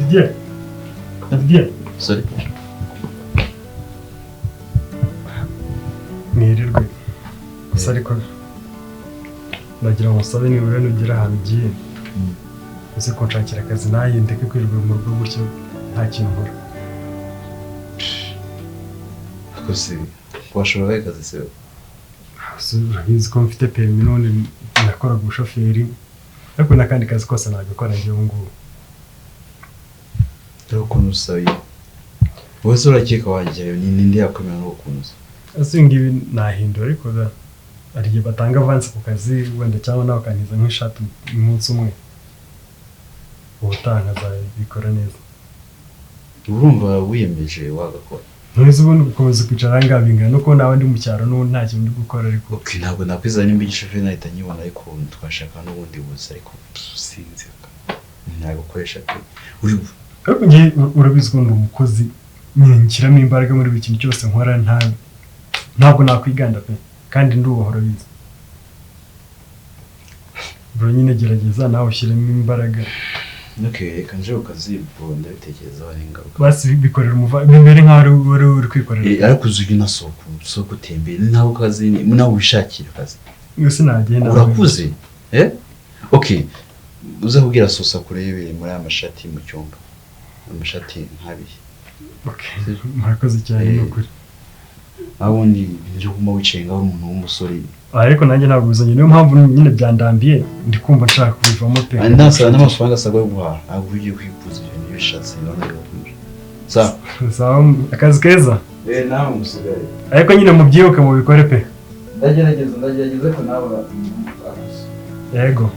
Didier. Sorry. Mwirirwe. Gusa ariko nagira ngo usabe nibura nugira ahantu ugiye. Uze kunshakira akazi naye ndeke kwirirwa mu rugo gutyo nta kintu nkora. Akose washobora akazi se? Urabizi ko mfite permis none nakoraga ubushoferi ariko nakandi kazi kose nagakora njye ubu ngubu. Dore ukuntu usaye. Wese urakeka wajyayo ninde yakomera no kunuza? Ase ngibi nahindura ariko ari gihe batanga avance ku kazi wenda cyangwa nawe kaniza nk'ishatu umunsi umwe. Ubutanga zabikora neza. Urumva wiyemeje wagakora? Ntuzi ubundi gukomeza kwicara ngabingana no ko nawe ndi mu cyaro no nta kintu ndi gukora ariko. Okay, ntabwo nakwizana imbigisha fe nahita nyibona ariko twashaka n'ubundi buze ariko sinzi ntabwo koresha pe. Ariko ngiye urabizi ko ndi umukozi nyiramo imbaraga muri buri kintu cyose nkora ntabwo nakwiganda pe kandi ndubuhora bizi. Bro nyine gerageza nawe ushyiremo imbaraga. Okay, kanje ukazi bonda bitekereza bari ngaruka. Basi bikorera umuva bimbere nkaho uri kwikorera. Ariko uzugi na soko tembere naho kazi nawe wishakira kazi. Yose nagenda. Urakuze? Okay. Uza kubwira sosa kurebere muri amashati mu cyumba. Amashati nkabiye. Okay. Murakoze cyane n'ukuri. Abundi byo kuma wicenga ari umuntu w'umusore. Ariko nanjye ntabwo uzanye niyo mpamvu nyine byandambiye ndi kumva nshaka kubivamo pe. Ndasaba n'amafaranga asabwa guhaha. Ntabwo ugiye kwifuza ibintu bishatse none yo. Sawa akazi keza. Nawe umusigaye. Ariko nyine mubyibuke mu bikore pe. Ndagerageza ko nawe yego.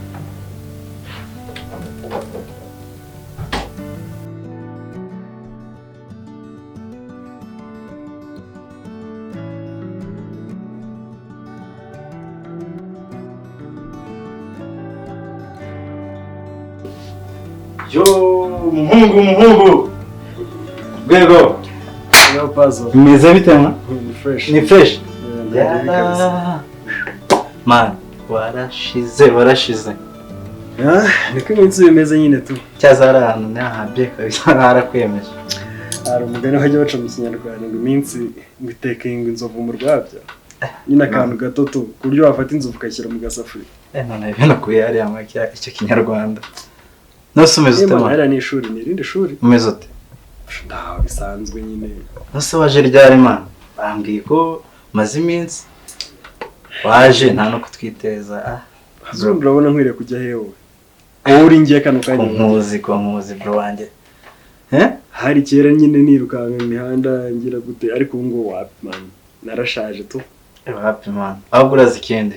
Yo, umuhungu. Rwego. Yo pazo. Meze bite mwa? Ni fresh. Man, warashize. Niko iminsi bimeze nyine tu. Cyazara hano nahabye kabisa harakwemeje. Ari umugani wajya baca mu Kinyarwanda ngo iminsi ngiteka inzovu mu rwabya. Nyina akantu gato tu kuryo wafata inzovu ukashyira mu gasafuri. None ibintu kuye ari amakya icyo Kinyarwanda. Nose umeze ute? Era ni ishuri nirinde shuri. Umeze ute? Ndaho bisanzwe nyine. Nose waje ryari man? Bambwiye ko maze iminsi waje nta no kutwiteza. Azuru urabona nkwiriye kujya hewe. Wowe uri ngiye kano kanya. Nkuzi bro wanjye. Hari kera nyine nirukanga imihanda ngira gute ariko ubu ngo wapi man. Narashaje tu. Wapi man. Ahubwo urazi ikindi.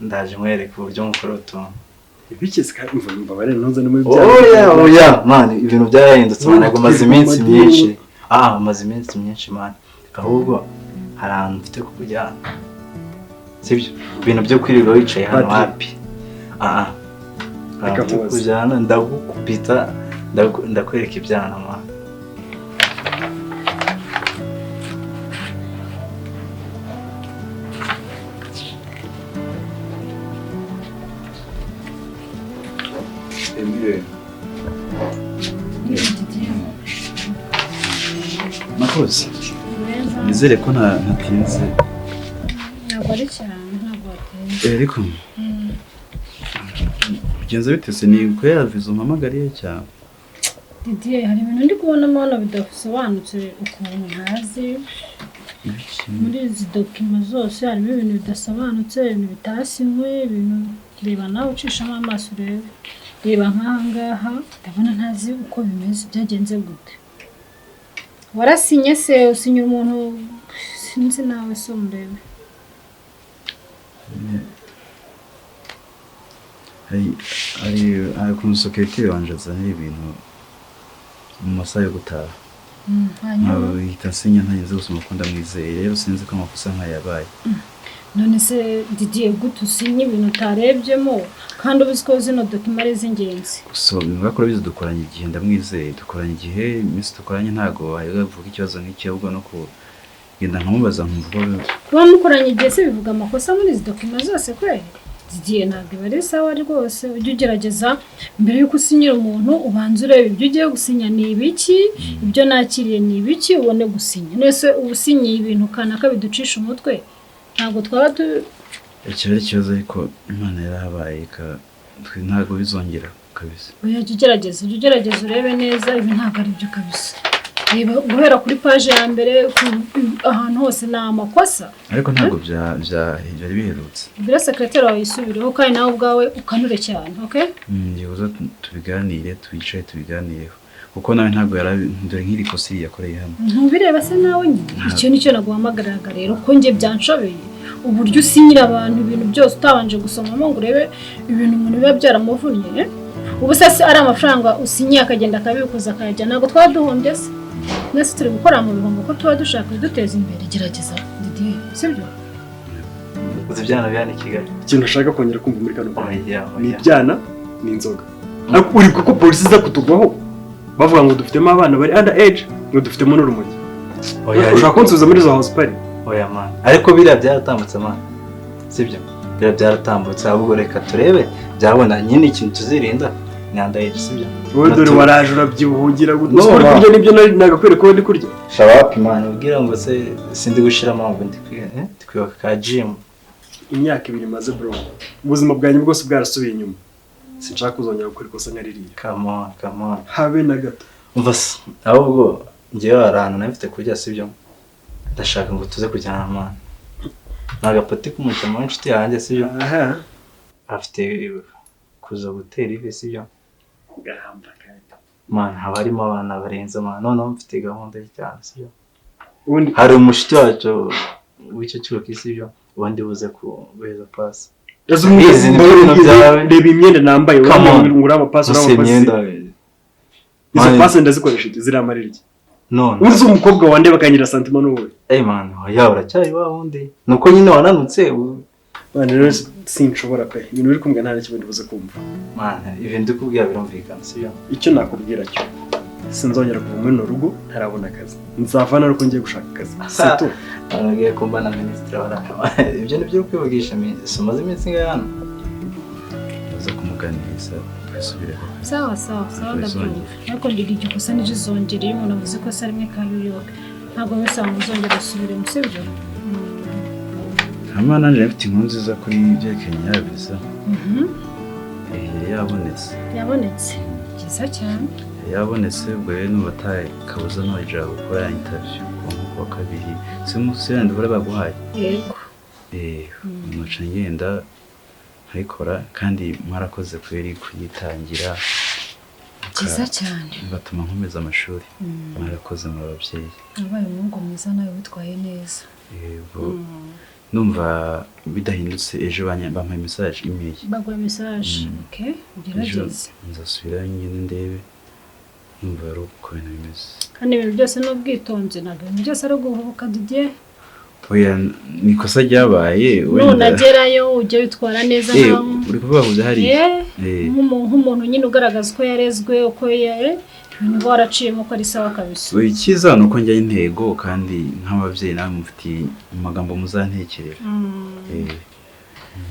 Ndaje nkwereka uburyo mukora utuntu. Ibikese kandi mva bare ntuze no muri bya. Oya man ibintu byarahindutse man ntabwo maze iminsi myinshi. Maze iminsi myinshi man. Ahubwo hari ahantu mfite kukujyana. Sibyo ibintu byo kwirirwa wicaye hano hapi. Kujyana ndagukubita ndakwereka ibyana man. Makoze. Nizere ko ntatinze. Ntabwo ari cyane ntabwo watinze. Ariko bigenze bitese ni kwera vizo mpamagariye cyane. Didier hari ibintu ndi kubonamo hano bidasobanutse ukuntu ntazi. Muri izi dokima zose harimo ibintu bidasobanutse, ibintu bitasinywe, ibintu reba nawe ucishamo amaso urebe. Reba nk'ahangaha ndabona ntazi uko bimeze byagenze gute. Warasinye se usinyira umuntu sinzi nawe so murebe. Ari kumusekreteri wanje azanye ibintu mu masaha yo gutaha. Hanyuma hita sinya ntagize gusoma ko ndamwizeye rero sinzi ko amakosa nkayabaye. None se Didier gute usinye ibintu utarebyemo kandi ubizi ko zino dokima ari z'ingenzi. So ngakora bizo dukoranye igihe ndamwizeye dukoranye igihe Miss dukoranye ntago avuga ikibazo nk'iki ahubwo no ku genda nkamubaza nkumva kuba mukoranye igihe se bivuga amakosa muri izi dokima zose kweli. Didier ntabwo iba ari sawa rwose ujye ugerageza mbere y'uko usinyira umuntu ubanza urebe ibyo ugiye gusinya ni ibiki ibyo nakiriye ni ibiki ubone gusinya nese ubusinyiye ibintu kanaka biducisha umutwe ntabwo twaba ikibazo ariko Imana yarahabaye ntabwo bizongera kabisa oya jya ugerageza urebe neza ibi ntabwo ari byo kabisa reba guhera kuri page ya mbere ahantu hose ni amakosa ariko ntabwo byari biherutse bira secrétaire wawe yisubireho kandi nawe ubwawe ukanure cyane okay yibuza tubiganire tubicaye tubiganireho kuko nawe ntabwo yarabindura nk'iri kosi yakoreye hano ntubireba se nawe nyine icyo nicyo naguhamagaraga rero ko njye byanshobeye uburyo usinyira abantu ibintu byose utabanje gusomamo ngo urebe ibintu umuntu biba byaramuvunnye ubu se ari amafaranga usinyiye akagenda akabikuza akayajya ntabwo twaduhombye se nese turi gukora mu bihombo ko tuba dushaka kuduteza imbere gerageza Didier sibyo uzi ibyana byane Kigali ikintu ushaka kongera kumva muri kano ni ibyana ni inzoga ariko uri kuko polisi iza kutugwaho bavuga ngo dufitemo abana bari under age ngo dufitemo n'urumogi ushaka kunsubiza muri zo house party oya man ariko biriya byaratambutse man sibyo biriya byaratambutse ahubwo reka turebe byabona nyine ikintu tuzirinda ni under age sibyo wowe dore waraje urabyibuhungira gutya kurya nibyo nagakwere ko ndi kurya shabapi man ubwira ngo se sindi gushiramo ngo ndi kwiyoka ka gym imyaka 2 maze bro ubuzima bwanyu bwose bwarasubiye inyuma sinshaka kuzongera gukora ikosa nkaririye come on habe na gato umva ahubwo ngiye ahantu nafite kurya sibyo ndashaka ngo tuze kujyana man nagapati k'umutima w'inshuti yanjye sibyo afite kuza gutera ivi sibyo gahamba kandi man haba harimo abana barenze man none mfite gahunda y'cyane sibyo hari umushuti wacu w'icyo cyuko sibyo ubundi buze kuweza pass reba imyenda nambaye ngura amapasi izo pasi ndazikoresha ziramarira iki none uzi umukobwa wande bakanyira santima n'uwe man oya uracyari wa wundi nuko nyine wananutse man rero sinshobora pe ibintu uri kumbwa nta kintu buze kumva man even ndikubwira birumvikana sibyo icyo nakubwira cyo sinzongera kuva muri rugo ntarabona akazi nzavana ariko ngiye gushaka akazi sito aragiye kumba na ministre waraha ibyo nibyo kwivugisha somaze iminsi ngana uza kumuganiriza twisubire sawa ndabyumva ariko ndiri igikosa nije zongereye umuntu avuze ko se rimwe kabiyoka ntabwo wese amuzongera gusubira mu sibyo Amana nje mfite inkuru nziza kuri byerekanye yabiza yabonetse cyiza cyane yabonetse ubwo rero n'ubataye kabuza noja gukora interview ku kabiri simusende bora baguhaye yego umuca ngenda nkayikora kandi mwarakoze kweri kuyitangira cyiza cyane batuma nkomeza amashuri mwarakoze mu babyeyi abaye umuhungu mwiza nawe witwaye neza yego numva bidahindutse ejo bampaye message email bagwa message okay gerageza nzasubira nyine ndebe numva ari uko ibintu bimeze kandi ibintu byose n'ubwitonzi ntabwo ibintu byose ari guhubuka Didier oya nikosa ryabaye none agerayo ujye witwara neza nawe uri kuvuga ngo hari nk'umuntu nyine ugaragaza ko yarezwe uko ibintu waraciyemo ko ari sawa kabisa icyiza ni uko njyaho intego kandi nk'ababyeyi nawe mufitiye amagambo muzantekerera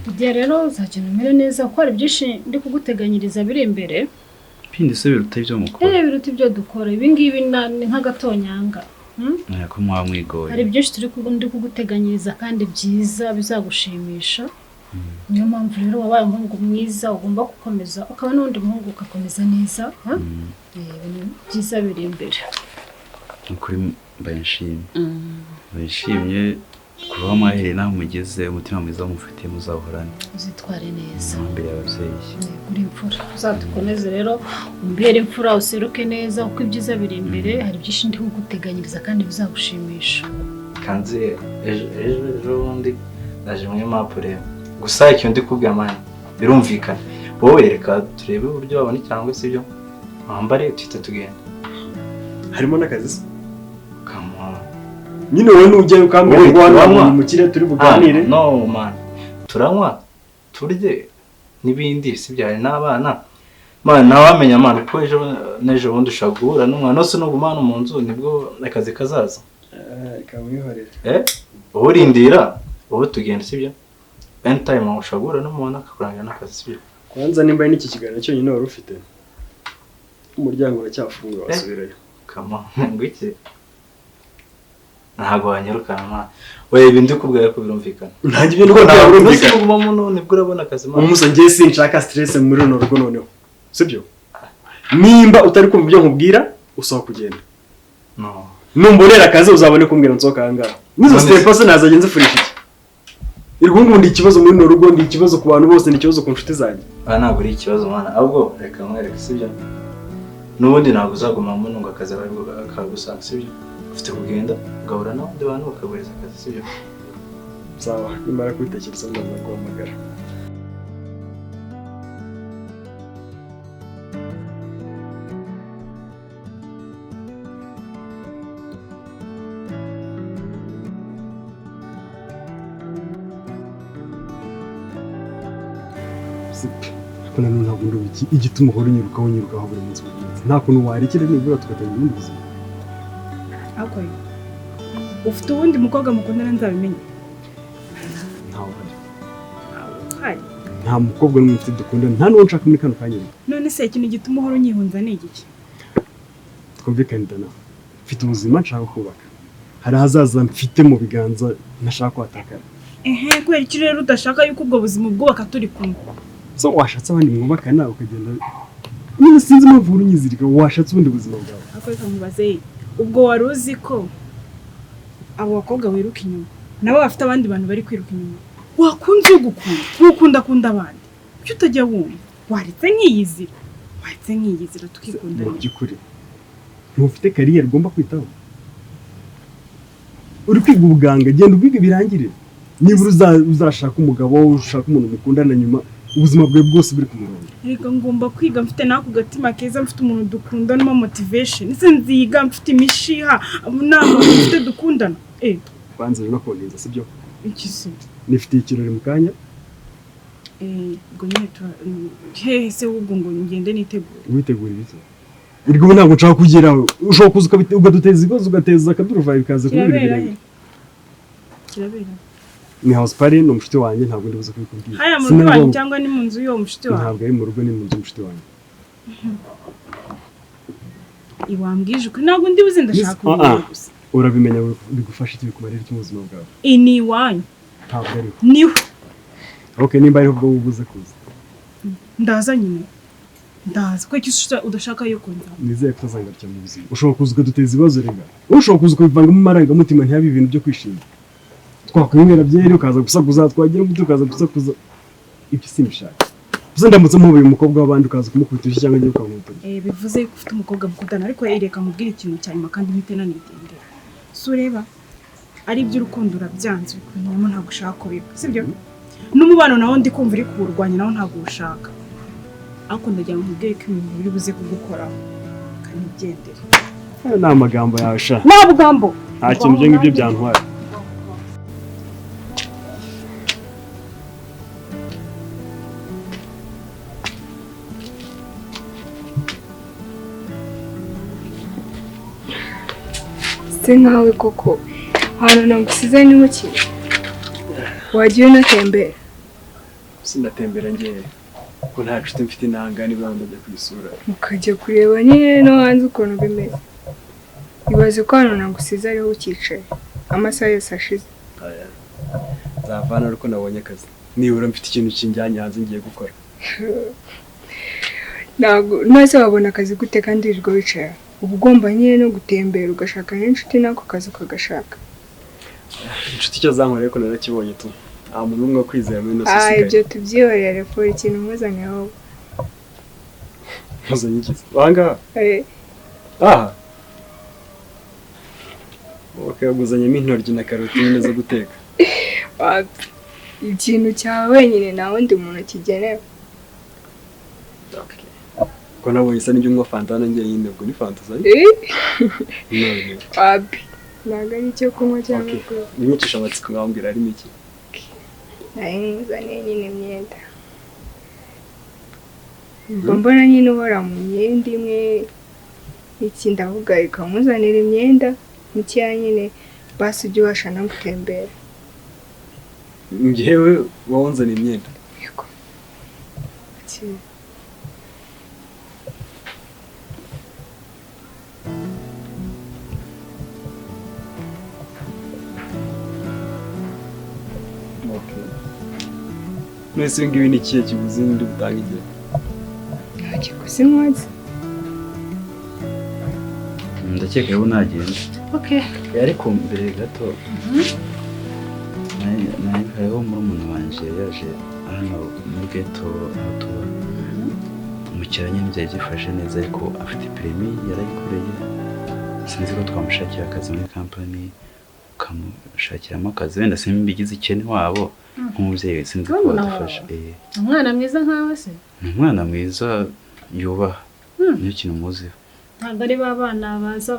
Didier rero uzagenda umere neza kuko hari byinshi ndi kuguteganyiriza biri imbere bindi se biruta ibyo mukora biruta ibyo dukora ibingibi ni nk'agatonyanga ko mwamwigoye hari byinshi ndi kuguteganyiriza kandi byiza bizagushimisha niyo mpamvu rero wabaye umuhungu mwiza ugomba gukomeza ukaba n'undi muhungu ugakomeza neza ibintu byiza biri imbere ukuri mbayishimye kuva mwahereye naho mugeze umutima mwiza mufitiye muzahorane uzitware neza imbere y'ababyeyi uri imfura uzadukomeze rero umbere imfura useruke neza kuko ibyiza biri imbere hari byinshi ndi kuguteganyiriza kandi bizagushimisha kanze ejo bundi naje muri mapure gusa icyo ndi kubwira mani birumvikana wowe reka turebe uburyo babona cyangwa se ibyo wambare tuhita tugenda harimo n'akazi nyine wowe nujyayo ukambwira ngo hano mu kirere turi buganire no man turanywa turye n'ibindi si byari n'abana man nawamenya man ko ejo bundi ushaka guhura n'umwana wose no gumana mu nzu nibwo akazi kazaza kamwihorera urindira wowe tugenda sibyo anytime ushobora n'umuntu akakurangira n'akazi. Kwanza nimba ari n'iki kiganiro cyonyine wari ufite umuryango uracyafunguye wasubirayo. Kama ngwiki ntago wanyirukana ma we ibindi kubwira ko birumvikana ntange ibintu ko birumvikana kuguma muno nibwo urabona akazi ma umuso ngiye sinshaka stress muri runo rugo noneho sibyo nimba utari kumva ibyo nkubwira usaba kugenda no numbonera akazi uzabone kumbwira nsoka hanga nizo stepase nazagenze furisha iki irwungu ndi ikibazo muri runo rugo ndi ikibazo ku bantu bose ndi ikibazo ku nshuti zanjye ntabwo ari ikibazo mana ahubwo reka mwereke sibyo nubundi ntabwo uzaguma muno ngo akazi aribwo akagusanga sibyo ufite kugenda ugahura n'abandi bantu bakaguhereza akazi sibyo sawa nimara kubitekereza ndaza guhamagara kuna nuna gundo biki igituma uhora unyirukaho buri munsi nta kuntu warekera nibura tugatanga ubundi buzima ako ufite ubundi mukobwa mukundana nzabimenya nta mukobwa n'umwe mfite dukundana nta n'uwo nshaka muri kano kanya none se ikintu gituma uhora unyihunza ni igiki twumvikane dana mfite ubuzima nshaka kubaka hari ahazaza mfite mu biganza ntashaka kwatakara kubera iki rero udashaka yuko ubwo buzima bwubaka turi kumwe so washatse abandi mwubakana ukagenda nyine sinzi impamvu uri unyizirika washatse ubundi buzima bwawe ako reka mubaze ubwo wari uzi ko abo bakobwa wiruka inyuma nabo bafite abandi bantu bari kwiruka inyuma wakunze ugukunda ukunda abandi kuki utajya wumva waretse nk'iyizira tukikundana mu by'ukuri ntufite kariyeri ugomba kwitaho uri kwiga ubuganga genda ubwige birangire niba uzashaka umugabo ushaka umuntu mukundana nyuma ubuzima bwawe bwose buri ku murongo reka ngomba kwiga mfite nako gatima keza mfite umuntu dukundana mo motivation ese nziga mfite imishiha namo mfite dukundana kwanza rero koneza sibyo iki se nifite ikirori mu kanya ubwo nyine hehe se ubwo ngo ngende nitegure witegurira iki irwo ntabwo nshaka kugeraho ushobora kuza ugaduteza ibibazo ugateza akaduruvayo bikaza kubwira kirabera ni house party no mushiti wanjye ntabwo ndibuze kubikubwira haya mu rugo wanjye cyangwa ni mu nzu yo mushiti wanjye ntabwo ari mu rugo ni mu nzu mushiti wanjye iwambwije ko ntabwo ndibuze ndashaka kubwira gusa urabimenya bigufasha iki bikumarira iki mu buzima bwawe ini wanyu ntabwo ari niwe okay nimba ari ubwo ubuze kuza ndaza nyine ndaza ko iki udashaka yo kunza nizeye ko uzangarukira mu buzima ushobora kuza ukaduteza ibibazo rega ushobora kuza ukabivangamo amarangamutima ntiyabe ibintu byo kwishima twakwemera byeri ukaza gusakuza twagira ngo tukaza gusakuza ibyo simbishaka uza ndamutse mubuye umukobwa w'abandi ukaza kumukubita cyangwa ngiye ukamutora bivuze ko ufite umukobwa mukundana ariko yereka mubwira ikintu cyanyuma kandi mpite nanigendera so ureba ari iby'urukundo urabyanze bikunyemo ntabwo ushaka ko biba sibyo n'umubano nawo ndi kumva uri kuwurwanya nawo ntabwo ushaka ariko ndagira ngo mubwire ko ibintu biri buze kugukoraho kandi ugendere ni amagambo yawe sha nta bugambo nta kintu byo ngibyo byantwara se nkawe koko ahantu nagusize ni mu ki wagiye unatembera sinatembera ngewe ko nta nshuti mfite intanga niba ndajya kuyisura ukajya kureba nyine no hanze ukuntu bimeze ibaze ko hano nagusize ariho ukicaye amasaha yose ashize nzavana ariko nabonye akazi nibura mfite ikintu kinjyanye hanze ngiye gukora ntabwo maze wabona akazi gute kandi wirirwa wicaye uba ugomba nyine no gutembera ugashaka n'inshuti n'ako kazi ukagashaka inshuti icyo zankora ariko narakibonye tu nta muntu umwe kwizera muri ino sosiyete ibyo tubyihorere kure ikintu mpuzanye wowe mpuzanye iki ahangaha aha wakaguzanyemo intoryi na karoti nyine zo guteka ikintu cyawe wenyine nta wundi muntu kigenewe ko nabonye isa n'ibyo unywa fanta nanjye nyine ubwo ni fanta zari ntabwo ari icyo kunywa cyangwa nimwicisha amatsiko nkambwira harimo iki nari nkuzaniye nyine imyenda mbona nyine uhora mu myenda imwe iki ndavuga reka nkuzanira imyenda mikeya nyine basi ujye ubasha no gutembera njyewe wawunzana imyenda. Yego. Akira. Mwese ibi ngibi ni ikihe kiguzi ndi butanga igihe? Nta kiguzi nkwazi. Ndakeka yuko nagenda. Okay. Ariko mbere gato hariho murumuna wanjye yaje hano muri ghetto aho tuba. Umukiriya nyine byari gifashe neza ariko afite perimi yarayikoreye. Sinzi ko twamushakira akazi muri company ukamushakiramo akazi wenda simbigize ikene wabo nk'umubyeyi sinzi ko badufasha. Umwana mwiza nkawe se? Umwana mwiza yubaha niyo kintu muziho. Ntabwo ari ba bana baza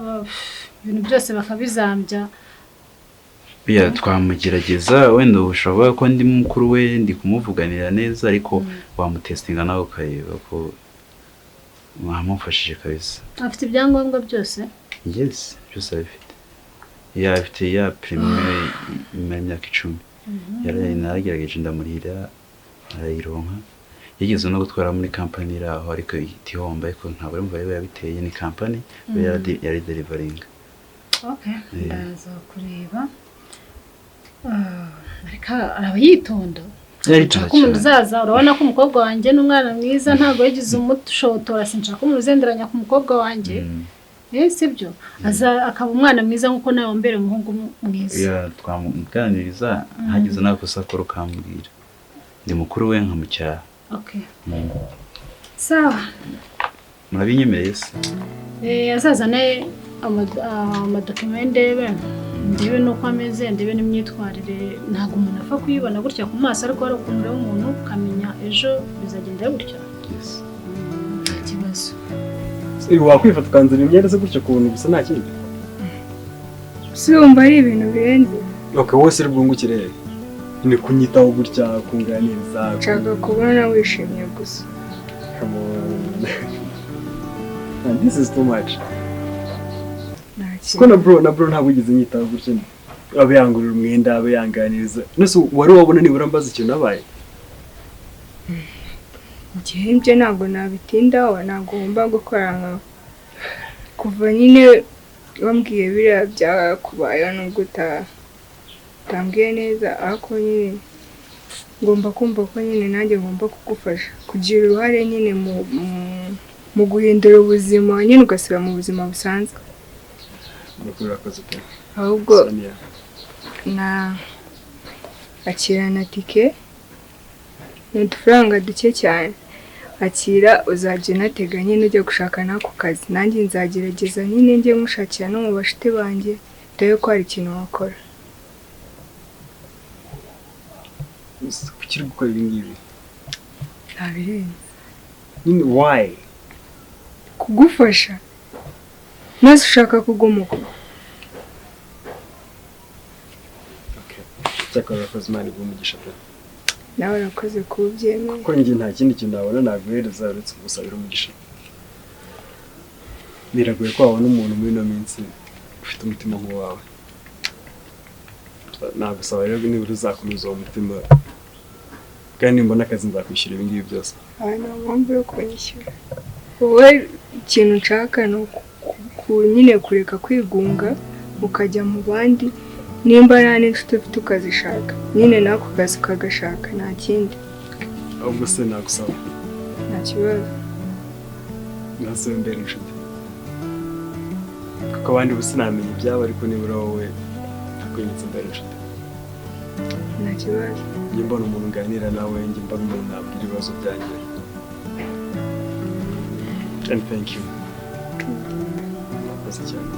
ibintu byose bakabizambya. Biya twamugerageza wenda ushobora ko ndi mukuru we ndi kumuvuganira neza ariko wamutestinga nawe ukareba ko wamufashije kabisa. Afite ibyangombwa byose? Yes, byose abifite. Afite ya primaire imyaka 10. Naragerageje ndamurira arayironka. Yigeze no gutwara muri company iraho ariko itihomba ariko ntabwo ari mvaye yabiteye ni company yari delivering. Okay, ndaza kureba. Ariko arayitonda. Nshaka umuntu uzaza urabona ko umukobwa wanjye n'umwana mwiza ntabwo yagize umushotora sinshaka umuntu uzenderanya ku mukobwa wanjye. Sibyo akaba umwana mwiza nkuko nawe mbere umuhungu mwiza. Twamuganiriza hagize nakosa ko rukambwira. Ndi mukuru we nkamucyaha. Okay. Sawa. Murabinyemereye se? Azazane amadokumende ndebe nuko ameze ndebe n'imyitwarire ntabwo umuntu apfa kuyibona gutya ku maso ariko ari ukuntu umuntu ukamenya ejo bizagenda gutya. Yes. Ikibazo. Wakwifata ukanzana imyenda se gutya kubona gusa nta kindi? Sumva ari ibintu birenze. Okay, wose uri bwungukire ni kunyitaho gutya kunganiriza. Nshaka kubona wishimye gusa. Come on. And this is too much. Siko na bro ntabwo ugize nyitaho gutya. Abe yangurira umwenda abe yanganiriza. Nese wari wabona nibura mbaza ikintu nabaye. Njye ntabwo nabitindaho ntabwo ngomba gukora nka kuva nyine wambwiye biriya byakubayeho nubwo utambwiye neza ariko nyine ngomba kumva ko nyine nanjye ngomba kugufasha kugira uruhare nyine mu guhindura ubuzima nyine ugasubira mu buzima busanzwe. Ahubwo akira na tike ni udufaranga duke cyane. Akira uzajya unatega nyine ujya gushaka n'ako kazi nanjye nzagerageza nyine njye mushakira no mu bashite banjye dore ko hari ikintu wakora. Kuki uri gukora ibi ngibi? Ntabirenze. Why? Kugufasha. Nase ushaka kugumuka. Okay. Cyakora akoze Imana igumugisha pe. Nawe urakoze kubyemera. Kuko njye nta kindi kintu nabona naguhereza uretse gusabira umugisha. Biragoye ko wabona umuntu muri no minsi ufite umutima nk'uwawe. Nagusaba rero nibura uzakomeza uwo mutima kandi mbona akazi nzakwishyura ibi ngibi byose. Nta mpamvu yo kunyishyura. Wowe ikintu nshaka ni nyine kureka kwigunga ukajya mu bandi nimba nta n'inshuti ufite ukazishaka nyine nako kazi ukagashaka nta kindi. Ahubwo se nagusaba nta kibazo nase mbere inshuti kuko abandi bose namenye ibyabo ariko nibura wowe akwinyitse mbere inshuti. Nta kibazo. Njye mbona umuntu nganira nawe njye mbona umuntu nabwira ibibazo byanjye. And thank you. Murakoze cyane.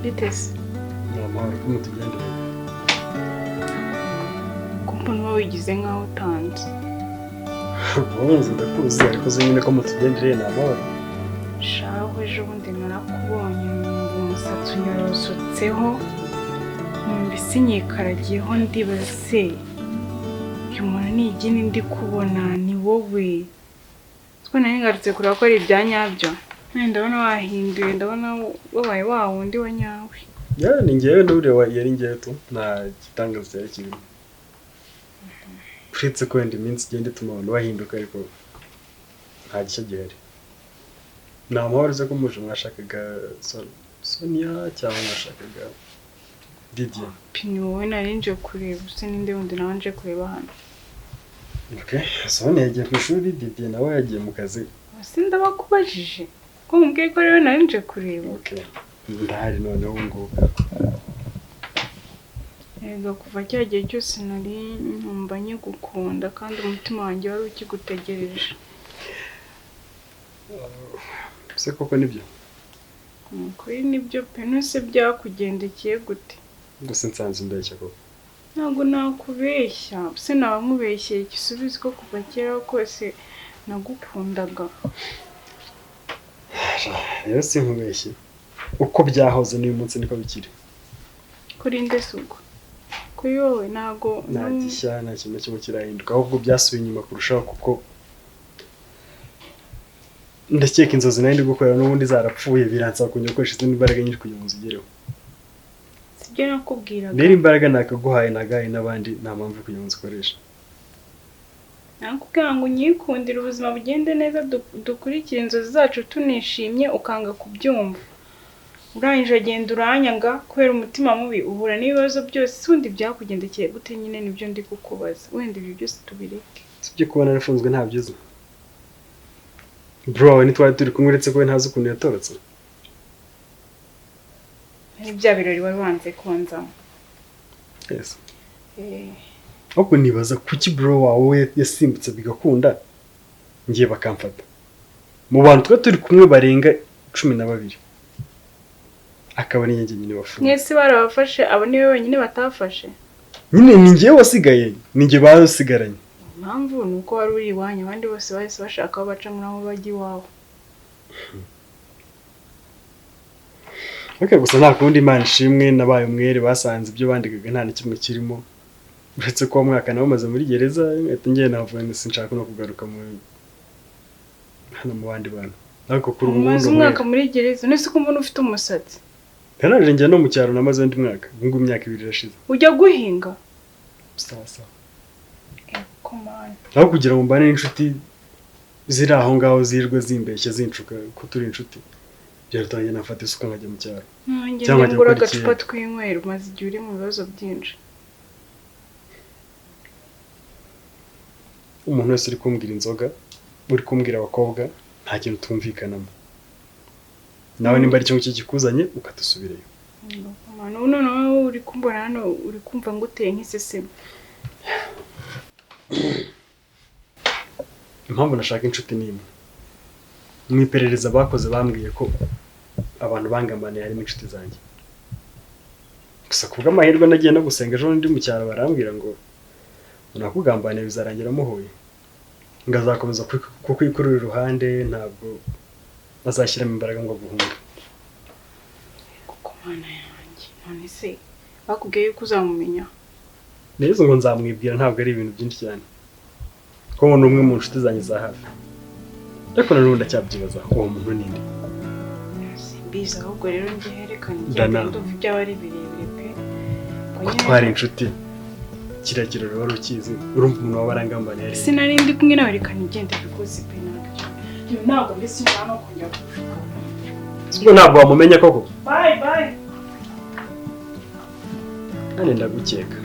Bitese. Ni amahoro ko mutugendera. Kumbona wowe wigize nk'aho utanze. ubundi ndakuzi ariko zo nyine ko mutugendereye ni amahoro. Shaho ejo bundi narakubonye numva umusatsi unyorosotseho numva isi nyikaragiyeho ndibaze uyu muntu ni igini ndi kubona ni wowe. Twe nari ngarutse kureba ko ari ibya nyabyo. Ndabona wahinduye, ndabona wabaye wa wundi wa nyawe. Ni njyewe n'uriya yari njyewe tu nta gitangaza cyari kirimo. Uretse ko wenda iminsi igenda ituma abantu bahinduka ariko nta gishya gihari. Ni amahoro se ko muje mwashakaga Sonia cyangwa mwashakaga Didier? Ni wowe nari nje kureba, use ninde wundi nawe nje kureba hano? Okay, Sonia yagiye ku ishuri, Didier nawe yagiye mu kazi. Ese ndabakubajije ko mubwiye ko rero nari nje kureba. Okay, ndahari noneho ngubu. Ego kuva cya gihe cyose nari numva nyigukunda kandi umutima wanjye wari ukigutegereje. Se koko nibyo? Kuri nibyo pe, nose byakugendekeye gute? Gusa nsanze mbeshya koko. Ntabwo nakubeshya, se nawe nkubeshyeye igisubizo ko kuva kera kose nagukundaga. Rero sinkubeshye, uko byahoze n'uyu munsi niko bikiri. Kuri nde se ubwo? Kuri wowe ntago nta gishya nta kintu kimwe kirahinduka, ahubwo byasubiye inyuma kurushaho kuko ndakeka inzozi nari ndi gukorera n'ubundi zarapfuye, biransaba kongera gukoresha izindi mbaraga nyinshi kugira ngo zigereho. Sibyo nakubwiraga. Rero imbaraga nakaguhaye nagaye n'abandi nta mpamvu yo kugira ngo nzikoreshe. Nakubwira ngo unyikundire ubuzima bugende neza, dukurikire inzozi zacu tunishimye, ukanga kubyumva. Urangije agenda uranyanga kubera umutima mubi, uhura n'ibibazo byose. Sundi byakugendekeye gute nyine nibyo ndi kukubaza. Wenda ibyo byose tubireke. Sibyo kuba narafunzwe ntabyo uzi. Bro, ni twari turi kumwe uretse ko ntazi ukuntu yatorotse. Ni bya birori wari wanze konza. Yes. Ahubwo nibaza kuki bro wawe yasimbutse bigakunda ngiye bakamfata. Mu bantu twa turi kumwe barenga 12. Akaba ni njye nyine bafunze. Mwese barabafashe, abo niwe wenyine batafashe. Nyine ni njye wasigaye, ni njye basigaranye. Impamvu ni uko wari uri iwanyu, abandi bose bahise bashaka aho baca muri aho bajya iwawe. Okay, gusa nta kundi Imana ishimwe nabaye umwere basanze ibyo bandikaga nta na kimwe kirimo. Uretse ko mwaka nawe maze muri gereza, ete ngiye navuye sinshaka no kugaruka mu hano mu bandi bantu. Ariko kuri ubu ngubu umwaka muri gereza, nese ko mbona ufite umusatsi. Kanaje njye no mu cyaro namaze ndi mwaka, ngo imyaka 2 irashize. Ujya guhinga? Sasa. Komana. Aho kugira ngo mbane inshuti ziri aho ngaho zirwe zimbeshya zincuka ko turi inshuti. Byarutangiye nafata isuka nkajya mu cyaro. Cyangwa ngura agacupa tw'inywero maze igihe uri mu bibazo byinshi. Umuntu wese uri kumbwira inzoga, uri kumbwira abakobwa, nta kintu tumvikanamo. Nawe nimba ari cyo kikuzanye ukatusubireyo. Komana, none uri kumbona hano uri kumva ngo uteye nk'iseseme. Impamvu nashaka inshuti n'imwe. Mwiperereza bakoze bambwiye ko abantu bangambaniye harimo inshuti zanjye. Gusa kubwa amahirwe nagiye no gusenga ejo ndi mu cyaro barambwira ngo unakugambaniye bizarangira muhuye. Ngazakomeza kukwikurura iruhande, ntabwo bazashyiramo imbaraga ngo guhunga. Kuko mana yanjye, none se bakubwiye ko uzamumenya? Neza ngo nzamwibwira, ntabwo ari ibintu byinshi cyane. Ko umuntu umwe mu nshuti zanjye za hafi. Ariko nanone ndacyabyibaza uwo muntu ninde. Simbizi, ahubwo rero ngiherekana cyane ndumva ibyaba ari birebire pe. Ko twari inshuti. Kirakiro rero ukizi, urumva umuntu wabarangambaniye ari. Sinari ndi kumwe nawe, reka nigende bikoze pe nabyo. Ntabwo mbese nshaka kujya kuvuga. Sibwo ntabwo wamumenya koko. Bye bye. Nane ndagukeka.